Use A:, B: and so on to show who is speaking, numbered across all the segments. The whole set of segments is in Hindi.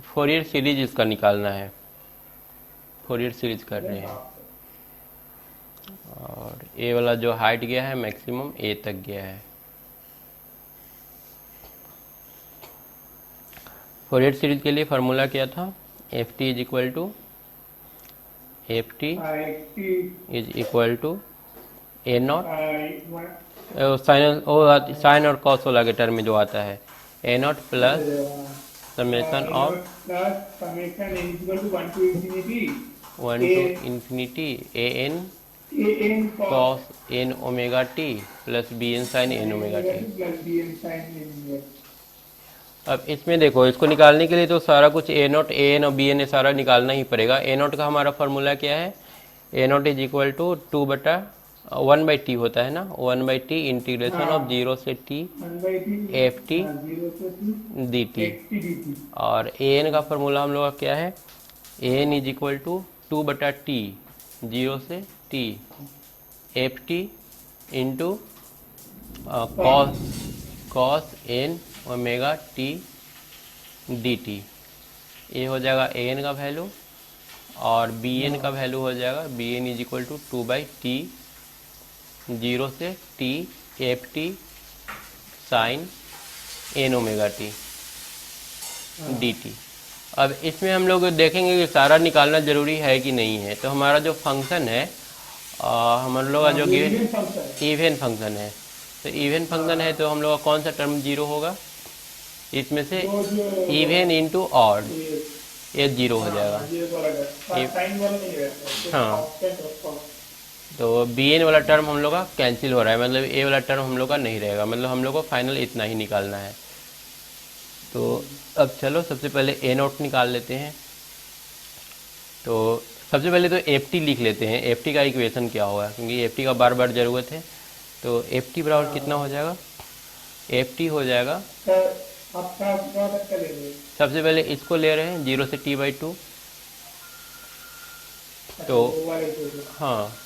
A: फोरियर सीरीज इसका निकालना है, फोरियर सीरीज कर रहे हैं। और ए वाला जो हाइट गया है मैक्सिमम ए तक गया है। फोरियर सीरीज के लिए फार्मूला क्या था, F T is equal to A not sine और कॉस वाला के टर्म में जो आता है, A not plus summation of 1 to infinity A N cos N omega T plus B N sine N omega T. अब इसमें देखो, इसको निकालने के लिए तो सारा कुछ ए नॉट ए एन और बी एन सारा निकालना ही पड़ेगा। ए नॉट का हमारा फार्मूला क्या है, A not is equal to 1/t होता है ना, 1/t इंटीग्रेशन ऑफ 0 से t F T D T. और ए एन का फार्मूला हम लोग का क्या है, A N is equal to 2/t 0 से t F T into cos N omega T D T. ये हो जाएगा ए एन का वैल्यू, और बी एन का वैल्यू हो जाएगा B N is equal to 2/t 0 से t F T sine N omega T D T. अब इसमें हम लोग देखेंगे कि सारा निकालना जरूरी है कि नहीं है। तो हमारा जो फंक्शन है, हम लोग का जो इवन फंक्शन है, तो इवन फंक्शन है तो हम लोग का कौन सा टर्म जीरो होगा, इसमें से इवन इंटू ऑड, ये जीरो हो जाएगा। हाँ, तो बी एन वाला टर्म हम लोग का कैंसिल हो रहा है, मतलब ए वाला टर्म हम लोग का नहीं रहेगा, मतलब हम लोग को फाइनल इतना ही निकालना है। तो अब चलो सबसे पहले ए नोट निकाल लेते हैं। तो सबसे पहले तो एफ टी लिख लेते हैं, एफ टी का इक्वेशन क्या होगा, क्योंकि एफ टी का बार बार ज़रूरत है। तो एफ टी बराबर कितना हो जाएगा, एफ टी हो जाएगा, सबसे पहले इसको ले रहे हैं 0 से t/2। तो हाँ,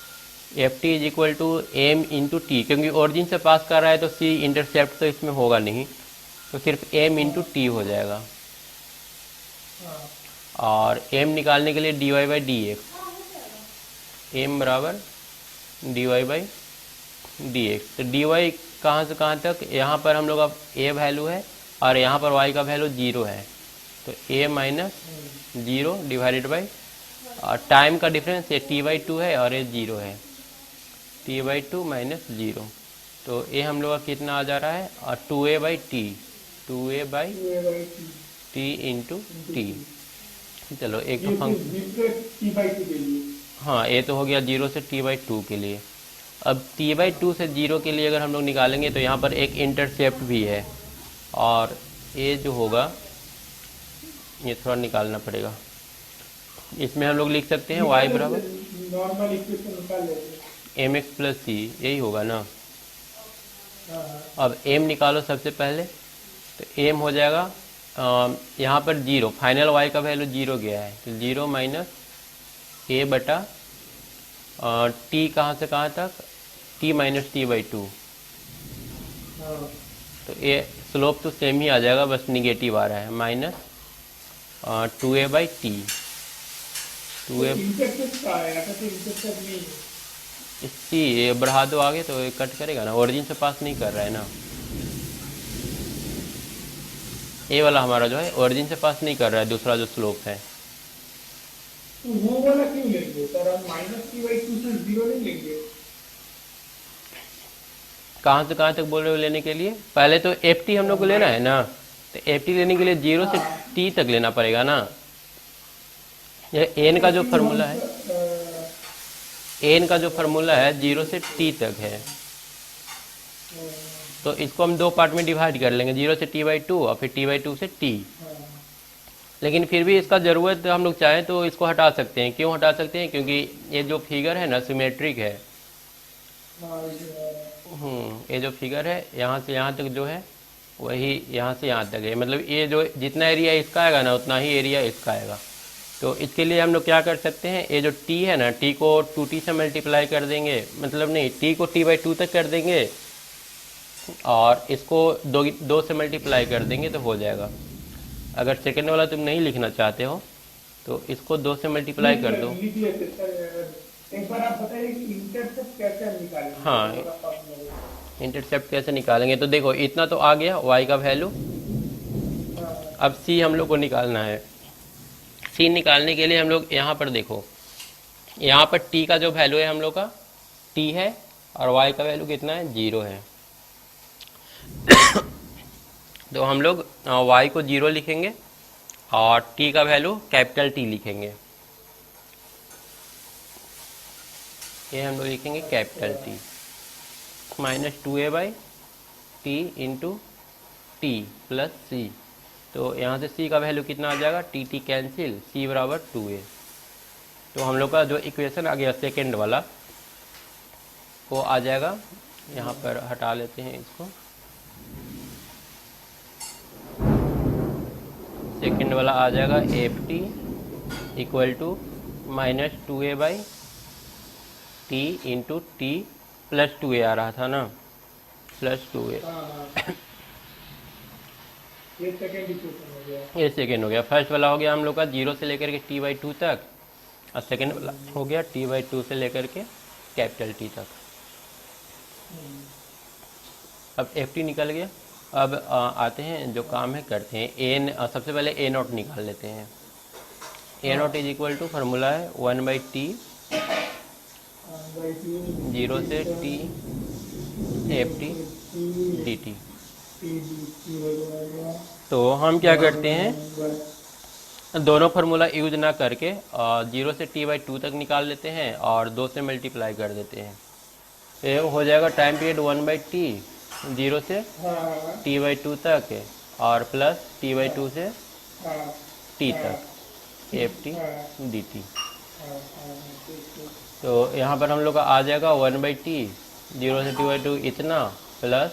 A: F T is equal to M into T, क्योंकि ओरिजिन से पास कर रहा है तो सी इंटरसेप्ट तो इसमें होगा नहीं, तो सिर्फ एम इंटू टी हो जाएगा। और एम निकालने के लिए dy/dx, एम बराबर dy/dx। तो dy कहाँ से कहाँ तक, यहाँ पर हम लोग का ए वैल्यू है और यहाँ पर y का वैल्यू 0 है, तो a - 0 डिवाइडेड बाई टाइम का डिफरेंस ये t/2 है और ये 0 है, t/2 - 0। तो ये हम लोग का कितना आ जा रहा है, और 2a/t इंटू टी। चलो एक तो फंक्शन, हाँ ये तो हो गया 0 से t/2 के लिए। अब t/2 से 0 के लिए अगर हम लोग निकालेंगे तो यहाँ पर एक इंटरसेप्ट भी है, और ये जो होगा ये थोड़ा निकालना पड़ेगा। इसमें हम लोग लिख सकते हैं y बराबर mx प्लस सी, यही होगा ना। अब m निकालो सबसे पहले, तो m हो जाएगा यहाँ पर 0, फाइनल y का वैल्यू 0 गया है, तो 0 माइनस a बटा t कहाँ से कहाँ तक, t - t/2। तो ये स्लोप तो सेम ही आ जाएगा, बस निगेटिव आ रहा है, माइनस 2a/t। सी ये बढ़ा दो आगे तो ये कट करेगा ना, ओरिजिन से पास नहीं कर रहा है ना, ये वाला हमारा जो है ओरिजिन से पास नहीं कर रहा है, दूसरा जो स्लोप है।
B: तो वो वाला क्यों लेंगे सर, हम -t/2 से 0 नहीं लेंगे।
A: कहाँ से कहाँ तक बोल रहे हो लेने के लिए, पहले तो एफ टी हम लोग को लेना है ना, तो एफ टी लेने के लिए 0 से t तक लेना पड़ेगा ना। यह एन का जो फार्मूला है, एन का जो फार्मूला है 0 से t तक है, तो इसको हम दो पार्ट में डिवाइड कर लेंगे, 0 से t/2 और फिर t/2 से t। लेकिन फिर भी इसका ज़रूरत हम लोग चाहें तो इसको हटा सकते हैं। क्यों हटा सकते हैं, क्योंकि ये जो फिगर है ना सिमेट्रिक है। ये जो फिगर है यहाँ से यहाँ तक जो है वही यहाँ से यहाँ तक है, मतलब ये जो जितना एरिया इसका आएगा ना उतना ही एरिया इसका आएगा। तो इसके लिए हम लोग क्या कर सकते हैं, ये जो t है ना, t को 2t से मल्टीप्लाई कर देंगे, मतलब नहीं t को t/2 तक कर देंगे और इसको 2 से मल्टीप्लाई कर देंगे तो हो जाएगा। अगर सेकंड वाला तुम नहीं लिखना चाहते हो तो इसको 2 से मल्टीप्लाई कर दो।
B: लिख लिया सर। एक बार आप बताइए कि इंटरसेप्ट कैसे हम निकालेंगे?
A: हाँ,
B: थोड़ा फॉर्मूला।
A: इंटरसेप्ट कैसे निकालेंगे, तो देखो इतना तो आ गया y का वैल्यू।
B: हाँ,
A: अब c हम लोग को निकालना है। c निकालने के लिए हम लोग यहाँ पर देखो, यहाँ पर t का जो वैल्यू है हम लोग का t है और y का वैल्यू कितना है, 0 है। तो हम लोग y को 0 लिखेंगे और t का वैल्यू कैपिटल T लिखेंगे। ये हम लोग लिखेंगे capital T minus 2a/t into T plus C. तो यहाँ से c का वैल्यू कितना आ जाएगा, टी कैंसिल, c बराबर 2a। तो हम लोग का जो इक्वेशन आ गया सेकेंड वाला वो आ जाएगा, यहाँ पर हटा लेते हैं इसको। सेकेंड वाला आ जाएगा F T equal to minus 2a/t into T plus 2a आ रहा था ना, प्लस 2a।
B: ये सेकंड इक्वेशन हो गया।
A: ये सेकेंड हो गया। फर्स्ट वाला हो गया हम लोग का 0 से लेकर के t/2 तक, और सेकेंड वाला हो गया t/2 से लेकर के कैपिटल T तक। अब एफ टी निकल गया। अब आते हैं जो काम है करते हैं। एन सबसे पहले ए नॉट निकाल लेते हैं। A not is equal to formula है 1/t 0 से t F T D T. तो हम क्या करते हैं, दोनों फार्मूला यूज ना करके 0 से t/2 तक निकाल लेते हैं और 2 से मल्टीप्लाई कर देते हैं। ये हो जाएगा टाइम पीरियड 1/t 0 से t/2 तक और प्लस t/2 से t तक एफ टी डी टी। तो यहाँ पर हम लोग का आ जाएगा 1/t 0 से t/2 इतना प्लस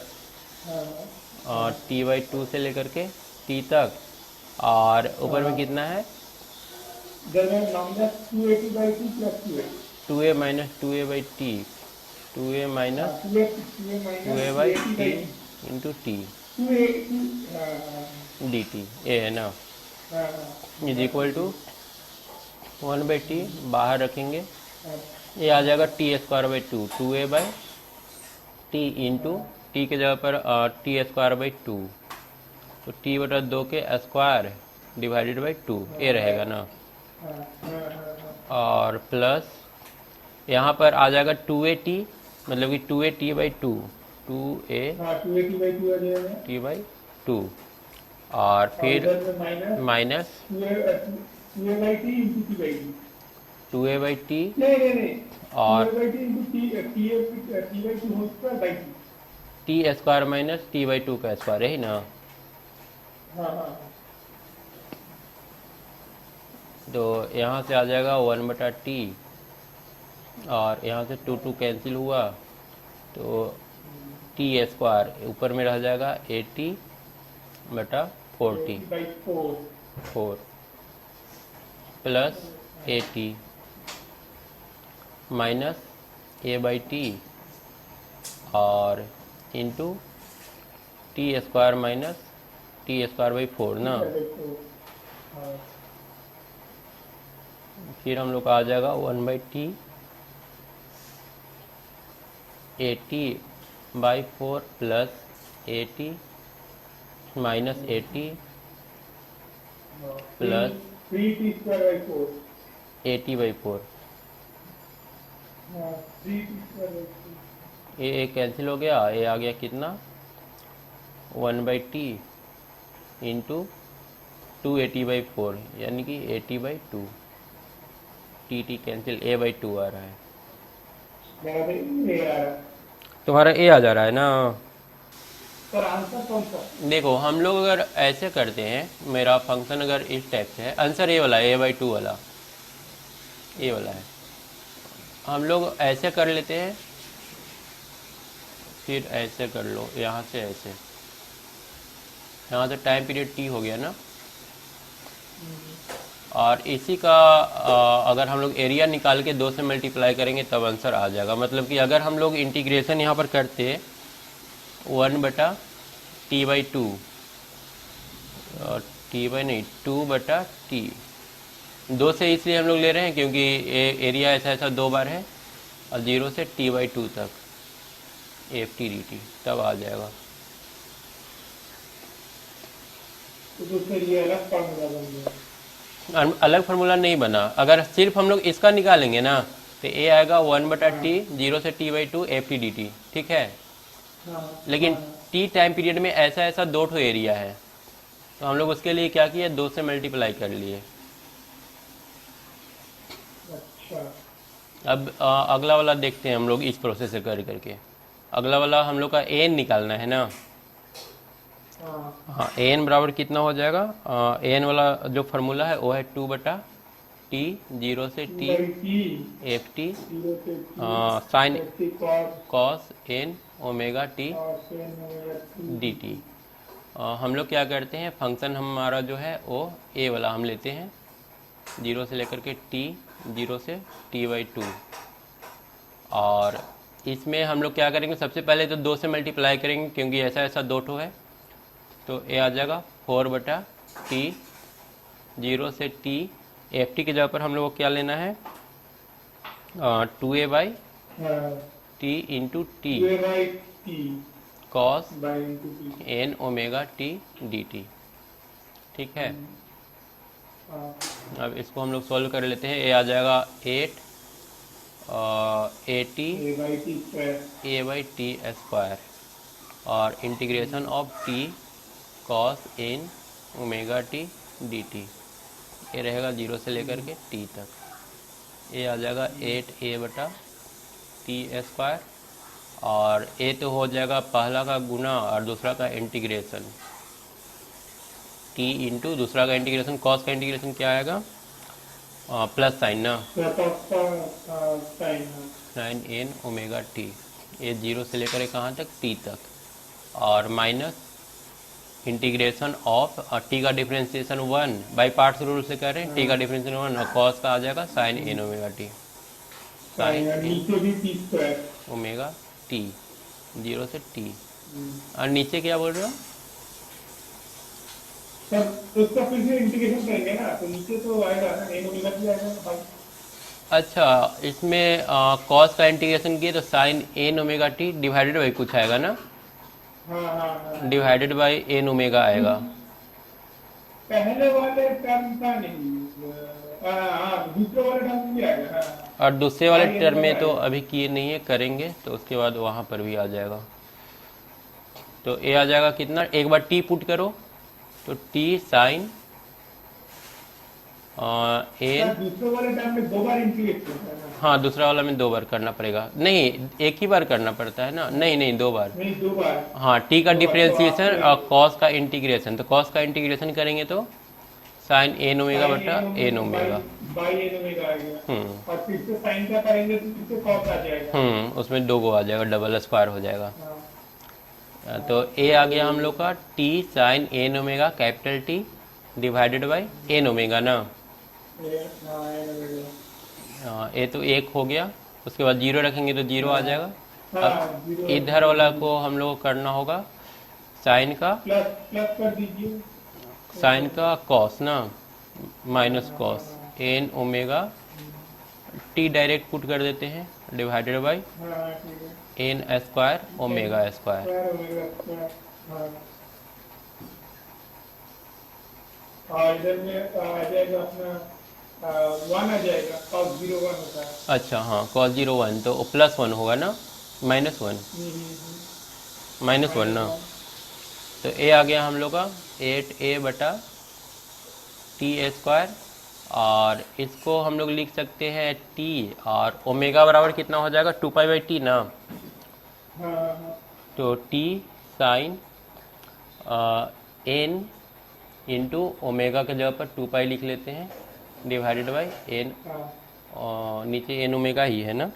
A: t/2 से लेकर के t तक, और ऊपर में कितना है 2a minus 2a/t 2a minus 2a/t into T D T. ये है ना, इज इक्वल टू 1/t बाहर रखेंगे, ये आ जाएगा t² 2a/t इंटू टी के जगह पर t²/2, तो t/2 के स्क्वायर डिवाइडेड बाई 2 ये रहेगा ना, और प्लस यहाँ पर आ जाएगा 2at मतलब कि 2at/2 2at/2 और फिर माइनस 2a/t और t² माइनस t/2 का स्क्वायर है ना। तो यहाँ से आ जाएगा 1/t और यहाँ से 2 कैंसिल हुआ, तो t² ऊपर में रह जाएगा 80/4t 4 प्लस 80 माइनस a/t और इंटू t² माइनस t²/4 ना। फिर हम लोग का आ जाएगा 1/t 80/4 प्लस 80 माइनस 80 प्लस 80/4। ये कैंसिल हो गया, ये आ गया कितना 1/t इंटू 280/4 यानी कि 80/2 टी कैंसिल a/2 आ रहा है। तुम्हारा ए आ जा रहा है ना।
B: सर आंसर कौन सा?
A: देखो हम लोग अगर ऐसे करते हैं, मेरा फंक्शन अगर इस टाइप से है, आंसर ए वाला है, a/2 वाला ए वाला है। हम लोग ऐसे कर लेते हैं, फिर ऐसे कर लो, यहाँ से ऐसे, यहाँ से टाइम पीरियड t हो गया ना, और इसी का अगर हम लोग एरिया निकाल के 2 से मल्टीप्लाई करेंगे तब आंसर आ जाएगा। मतलब कि अगर हम लोग इंटीग्रेशन यहाँ पर करते 1/t/2 टी बाई नहीं 2/t। 2 से इसलिए हम लोग ले रहे हैं क्योंकि एरिया ऐसा ऐसा 2 बार है, और 0 से t/2 तक ft/dt तब आ जाएगा।
B: तो फिर ये अलग फॉर्मूला बन गया।
A: अलग फार्मूला नहीं बना, अगर सिर्फ हम लोग इसका निकालेंगे ना तो ए आएगा 1/t 0 से t/2 ft/dt, ठीक है।
B: हाँ,
A: लेकिन
B: हाँ,
A: टी टाइम पीरियड में ऐसा ऐसा 2 ठो एरिया है, तो हम लोग उसके लिए क्या किए, 2 से मल्टीप्लाई कर लिए।
B: अच्छा,
A: अब अगला वाला देखते हैं हम लोग इस प्रोसेस से कर करके। अगला वाला हम लोग का एन निकालना है ना।
B: हाँ,
A: हाँ, एन बराबर कितना हो जाएगा, एन वाला जो फार्मूला है वो है 2/t 0 से t ft
B: जीरो से
A: sine
B: T
A: cos N omega T
B: cos
A: D T. हम लोग क्या करते हैं, फंक्शन हमारा जो है वो ए वाला हम लेते हैं 0 से लेकर के t 0 से t/2, और इसमें हम लोग क्या करेंगे, सबसे पहले तो 2 से मल्टीप्लाई करेंगे क्योंकि ऐसा ऐसा 2 ठो है, तो ए आ जाएगा 4/t 0 से t एफ टी की जगह पर हम लोग को क्या लेना है, 2a/t into T cos N omega T D T, ठीक है। अब इसको हम लोग सॉल्व कर लेते हैं। ए आ जाएगा 8 a/t² और integration of t cos N omega T D T, ये रहेगा 0 से लेकर के t तक। ये आ जाएगा 8a/t², और ए तो हो जाएगा पहला का गुना और दूसरा का इंटीग्रेशन, t इंटू दूसरा का इंटीग्रेशन, कॉस का इंटीग्रेशन क्या आएगा, प्लस साइन ना, साइन एन ओमेगा टी, ये 0 से लेकर कहाँ तक, t तक, और माइनस इंटीग्रेशन ऑफ टी का डिफरेंशिएशन 1 बाई पार्ट्स रूल से कर रहे हैं, टी का डिफरेंशिएशन 1 और कॉस का आ जाएगा sine N omega T, sine N omega T 0 से t। और नीचे क्या बोल रहे हो,
B: उसका फिर से इंटीग्रेशन करेंगे ना, तो नीचे तो आएगा ना एन ओमेगा टी आएगा।
A: अच्छा, इसमें कॉस का इंटीग्रेशन किए तो sine N omega T divided by कुछ आएगा ना,
B: हाँ,
A: डिवाइडेड बाई एन ओमेगा आएगा।
B: पहले वाले टर्म का नहीं, दूसरे वाले टर्म भी आएगा ना।
A: और दूसरे वाले टर्म में तो अभी किए नहीं है, करेंगे तो उसके बाद वहाँ पर भी आ जाएगा। तो ए आ जाएगा कितना, एक बार टी पुट करो तो टी साइन एन,
B: दूसरे वाले टर्म में 2 बार इंटीग्रेट करना है ना।
A: हाँ दूसरा वाला में 2 बार करना पड़ेगा, नहीं एक ही बार करना पड़ता है ना, नहीं 2 बार,
B: नहीं 2 बार।
A: हाँ टी का डिफरेंशिएशन और कॉस का इंटीग्रेशन, तो कॉस का इंटीग्रेशन करेंगे तो साइन एन ओमेगा बटा N omega
B: by N omega आएगा, और फिर से साइन का करेंगे तो फिर से कॉस आ जाएगा,
A: उसमें 2 गो आ जाएगा, डबल स्क्वायर हो जाएगा।
B: हाँ।
A: तो ए आ गया हम लोग का T sine N omega capital T divided by N omega ना, ए तो 1 हो गया, उसके बाद 0 रखेंगे तो 0 आ जाएगा। अब इधर वाला को हम लोग को करना होगा साइन का,
B: प्लस कर दीजिए,
A: साइन का कॉस ना, minus cos N omega T direct put कर देते हैं divided by N square omega square.
B: और इधर में आ जाएगा अपना 1 आ जाएगा, cos 0 1 होता है।
A: अच्छा हाँ, cos 0 1 तो प्लस 1 होगा ना, -1 -1 ना, तो ए आ गया हम लोग का 8a/t², और इसको हम लोग लिख सकते हैं t, और ओमेगा बराबर कितना हो जाएगा 2π/t ना, तो t sine n into omega के जगह पर 2π लिख लेते हैं डिवाइडेड बाई एन, नीचे एन ओमेगा ही है ना,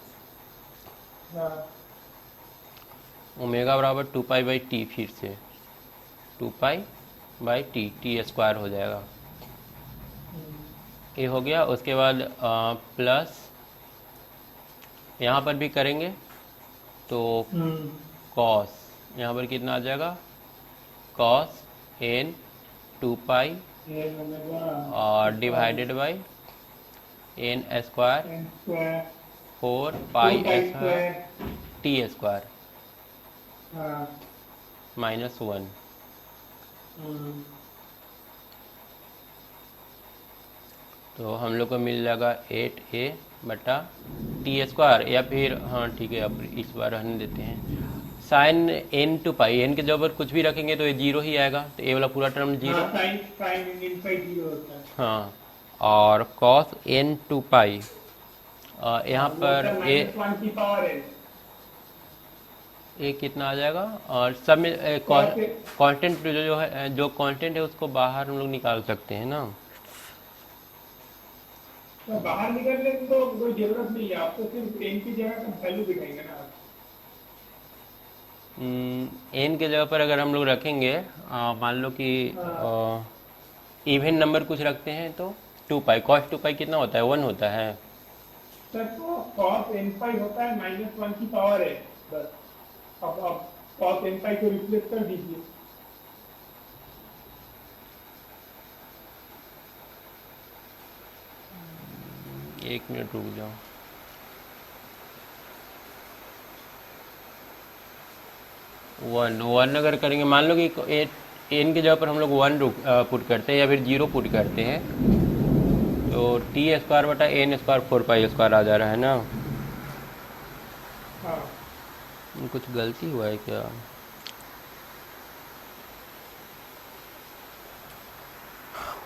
A: ओमेगा बराबर 2π/t, फिर से 2π/t, t² हो जाएगा, ये हो गया। उसके बाद प्लस यहाँ पर भी करेंगे तो कॉस यहाँ पर कितना आ जाएगा, कॉस n 2π
B: एन ओमेगा
A: और divided by N square
B: N square
A: 4
B: 4
A: pi
B: pi
A: square
B: square
A: T square
B: हाँ
A: -1।
B: हम्म,
A: तो हम लोग को मिल जाएगा 8a/t² या फिर हाँ ठीक है, अब इस बार रहने देते हैं। Sine n two pi, n के जगह पर कुछ भी रखेंगे तो ये जीरो ही आएगा, तो ये वाला पूरा टर्म जीरो।
B: हाँ sine sine N pi zero होता है।
A: हाँ, और कॉस n टू पाई यहाँ
B: हाँ, वो
A: पर
B: होता है -1 की पावर है।
A: ए कितना आ जाएगा, और सब में
B: कॉस
A: कांस्टेंट जो है, जो कांस्टेंट है उसको बाहर हम लोग निकाल सकते हैं ना।
B: तो बाहर निकलने की तो कोई जरूरत नहीं है, आपको सिर्फ एन की जगह का वैल्यू दिखाएंगे ना आप।
A: एन के जगह पर अगर हम लोग रखेंगे, मान लो कि
B: हाँ
A: इवन नंबर कुछ रखते हैं तो 2 पाई, कॉस 2 पाई कितना होता है, 1 होता है।
B: सर, तो कॉस एन पाई होता है -1 की पावर है बस। अब आप कॉस एन पाई को रिप्लेस कर दीजिए।
A: एक मिनट रुक जाओ। वन अगर करेंगे, मान लो कि एन की जगह पर हम लोग 1 पुट करते हैं या फिर 0 पुट करते हैं, तो t²/n² 4 पाई² आ जा रहा है ना।
B: हाँ
A: कुछ गलती हुआ है क्या?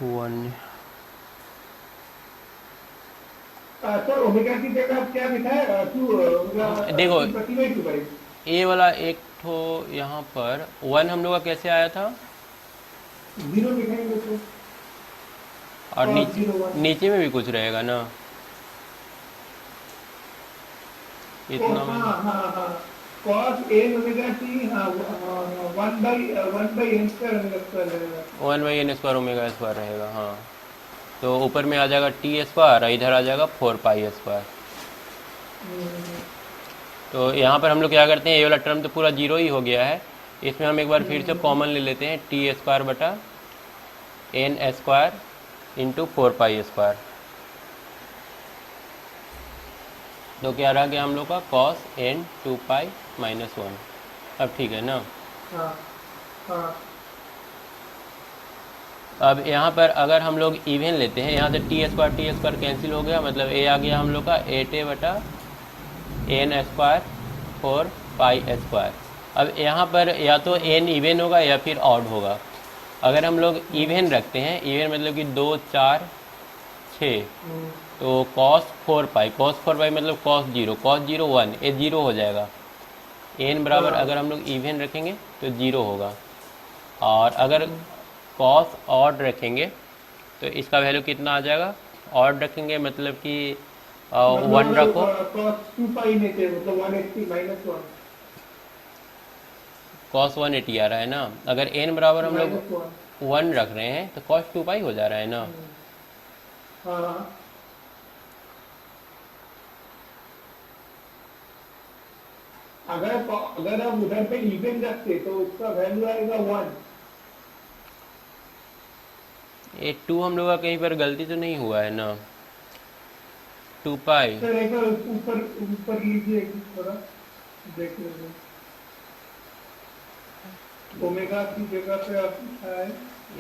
A: वन
B: सर, ओमेगा की जगह आप क्या लिखा है?
A: देखो,
B: 2 पाई।
A: ए वाला एक तो यहाँ पर 1 हम लोग का कैसे आया था,
B: जीरो लिखेंगे तो
A: और
B: cos
A: नीचे
B: 0 1।
A: नीचे में भी कुछ रहेगा ना इतना में।
B: हाँ हाँ हाँ, cos एन ओमेगा टी, हाँ 1/n स्क्वायर ओमेगा स्क्वायर रहेगा।
A: 1/n² ओमेगा² रहेगा, हाँ। तो ऊपर में आ जाएगा t², इधर आ जाएगा 4 पाई²।
B: हम्म,
A: तो यहाँ पर हम लोग क्या करते हैं, ये वाला टर्म तो पूरा जीरो ही हो गया है, इसमें हम एक बार फिर से कॉमन ले लेते हैं, t²/n² इंटू 4 पाई²। तो क्या रह गया हम लोग का, cos n 2 पाई -1। अब ठीक है ना।
B: हाँ हाँ
A: अब यहाँ पर अगर हम लोग इवन लेते हैं, यहाँ से t² कैंसिल हो गया, मतलब a आ गया हम लोग का 8a/n² 4 पाई²। अब यहाँ पर या तो n इवन होगा या फिर ऑड होगा। अगर हम लोग इवन रखते हैं, इवन मतलब कि 2 4 6, तो cos 4 पाई मतलब cos 0 1, ये 0 हो जाएगा। n बराबर अगर हम लोग इवन रखेंगे तो 0 होगा, और अगर cos ऑड रखेंगे तो इसका वैल्यू कितना आ जाएगा। ऑड रखेंगे मतलब कि 1 रखो,
B: cos 2 पाई में थे, मतलब 180 -1
A: cos 180 आ रहा है ना। अगर n बराबर हम लोग
B: -1।
A: 1 रख रहे हैं तो cos 2 पाई हो जा रहा है ना।
B: हाँ, अगर हम उधर पे इवन रखते तो उसका वैल्यू आएगा 1।
A: ये 2 हम लोग का कहीं पर गलती तो नहीं हुआ है ना, 2 पाई।
B: सर एक बार ऊपर ऊपर लीजिए, थोड़ा देख लीजिए। ओमेगा की जगह पे आप लिखा है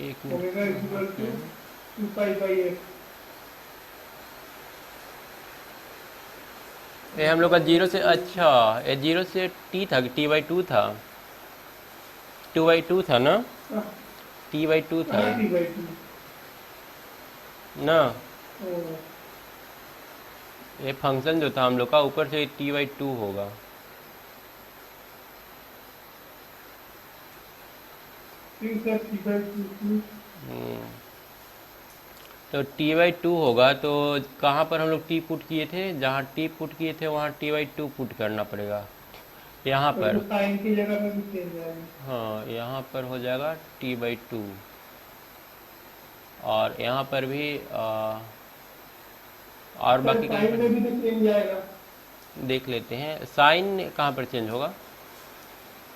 A: एक
B: omega equal to 2 pi by X.
A: ये हम लोग का 0 से, अच्छा ये 0 से t था, t/2 था, 2/2 था ना, t/2 था
B: टी बाई टू।
A: ना। ये फंक्शन जो था हम लोग का, ऊपर से t/2 होगा।
B: Sir T by two.
A: तो t/2 होगा, तो कहाँ पर हम लोग t पुट किए थे, जहाँ t पुट किए थे वहाँ t/2 पुट करना पड़ेगा यहाँ पर।
B: तो साइन की जगह पे भी चेंज आएगा।
A: हाँ, यहाँ पर हो जाएगा t/2, और यहाँ पर भी और बाकी
B: साइन में भी तो चेंज आएगा।
A: देख लेते हैं, साइन कहाँ पर चेंज होगा।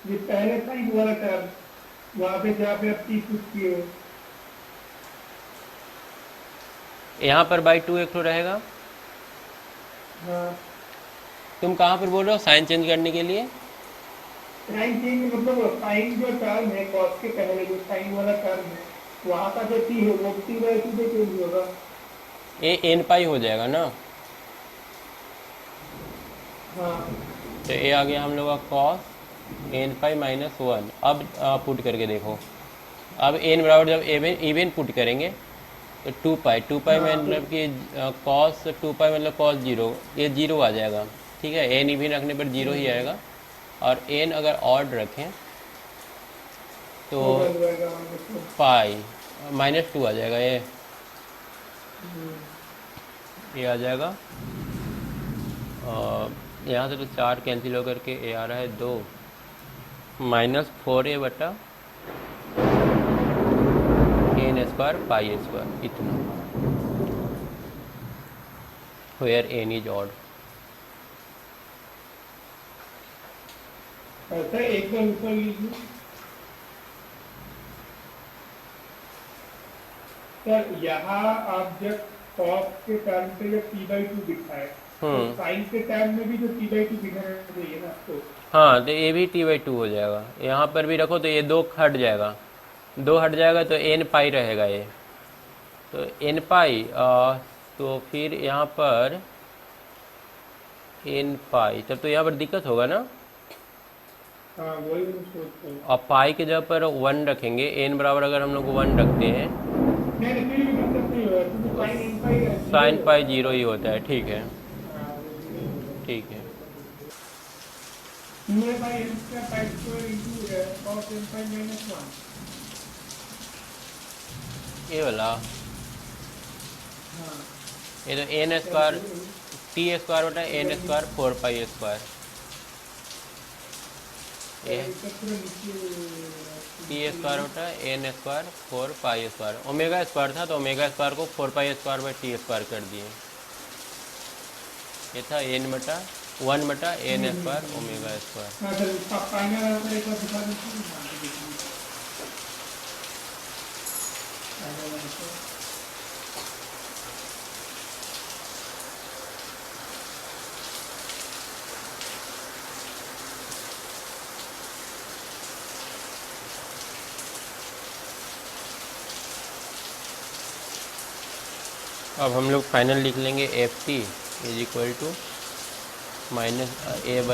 B: ये पहले साइन वाला टर्म, वहाँ पे जहाँ पे आप टी पुट किए हो।
A: यहाँ पर बाई 2 एक तो रहेगा।
B: हाँ,
A: तुम कहाँ पर बोल रहे हो साइन चेंज करने के लिए?
B: साइन चेंज मतलब साइन जो टर्म है कॉस के पहले जो साइन वाला टर्म है वहां का जो टी है वो टी बाई टू पे चेंज होगा।
A: ये एन पाई हो जाएगा ना।
B: हाँ
A: तो ये आ गया हम लोग का कॉस एन पाई माइनस 1। अब पुट करके देखो। अब एन बराबर जब इवन पुट करेंगे तो 2 पाई में
B: हाँ
A: मतलब कि कॉस 2 पाई मतलब कॉस 0, ये 0 आ जाएगा। ठीक है, एन इवन रखने पर 0 ही आएगा। और एन अगर ऑड रखें तो
B: वो बन जाएगा -1।
A: पाई -2 आ जाएगा। ये आ जाएगा। यहाँ से तो 4 कैंसिल होकर के ए आ रहा है 2 -4a बटा एन स्क्वायर पाई स्क्वायर इतना, वेयर एन इज ऑड।
B: ऐसा एकदम ऊपर लीजिए सर। यहाँ आप जब कॉस के टर्म पे जब टी बाई टू दिखाए तो साइन के टर्म में भी तो टी बाई टू दिखाना चाहिए ना आपको।
A: हाँ, तो ये भी t/2 हो जाएगा। यहाँ पर भी रखो तो ये 2 हट जाएगा, 2 हट जाएगा तो n पाई रहेगा ये। तो n पाई तो फिर यहाँ पर n पाई, तब तो यहाँ पर दिक्कत होगा ना।
B: हाँ वही मैं सोचता हूँ।
A: और पाई के जगह पर 1 रखेंगे, n बराबर अगर हम लोग 1 रखते हैं
B: नहीं नहीं, फिर भी दिक्कत नहीं होगा क्योंकि साइन इन पाई है,
A: साइन
B: जीरो
A: पाई
B: होगा।
A: 0 ही होता है। ठीक है,
B: हाँ, वो जीरो होगा।
A: ठीक है।
B: 2a by n square pi square into cos n pi minus 1।
A: ये वाला,
B: हाँ
A: ये तो n स्क्वायर टी स्क्वायर बटा n स्क्वायर 4 पाई स्क्वायर, ये
B: इसका पूरा नीचे
A: टी स्क्वायर बटा n square 4 pi square. Omega square था तो ओमेगा स्क्वायर को 4 pi square by T square कर दिए। ये था n बटा 1 बटा n स्क्वायर ओमेगा स्क्वायर।
B: हाँ सर इसका फाइनल आंसर एक बार दिखा दीजिए। हाँ तो देखिए फाइनल आंसर।
A: अब हम लोग फाइनल लिख लेंगे F T is equal to minus a/2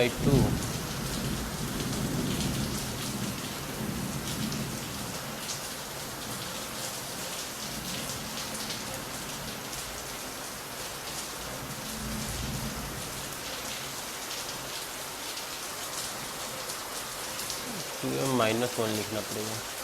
A: -1 लिखना पड़ेगा।